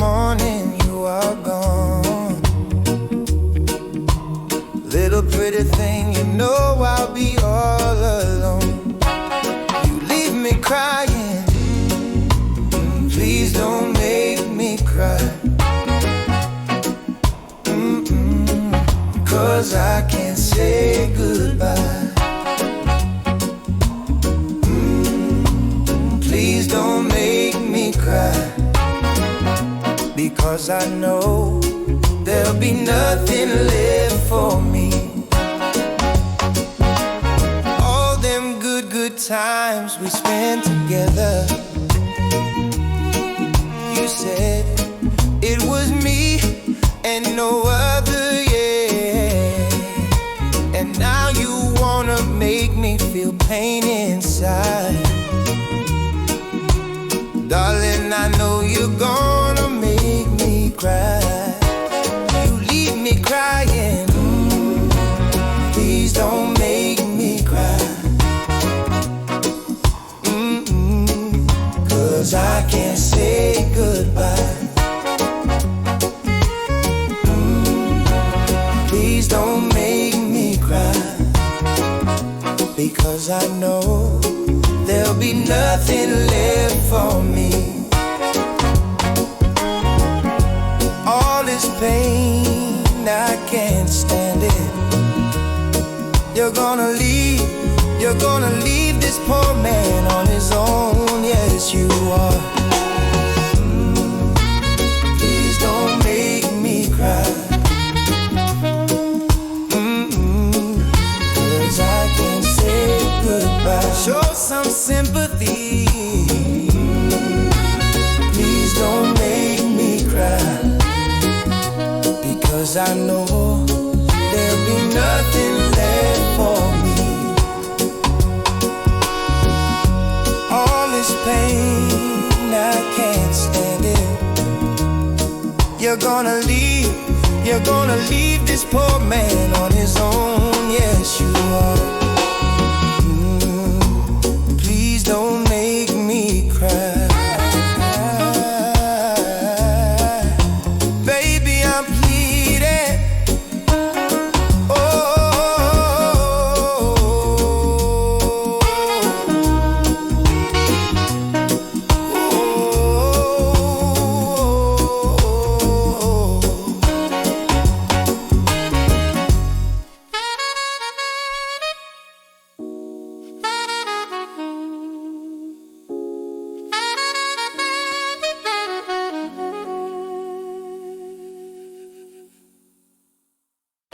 morning you are gone. Little pretty thing, you know I'll be all alone. You leave me crying, please don't make me cry. 'Cause I can't say goodbye. Please don't make me cry, because I know there'll be nothing left for me. All them good times we spent together, you said it was me and no other, yeah. And now you wanna make me feel pain inside. Darling, I know you're gonna make me cry. You leave me crying, please don't make me cry. 'Cause I can't say goodbye. Please don't make me cry, because I know there'll be nothing left for me. All this pain, I can't stand it. You're gonna leave this poor man on his own. Yes, you are. Please don't make me cry. 'Cause I can't say goodbye. Show some sympathy. Please don't make me cry, because I know there'll be nothing left for me. All this pain, I can't stand it. You're gonna leave this poor man on his own. Yes, you are.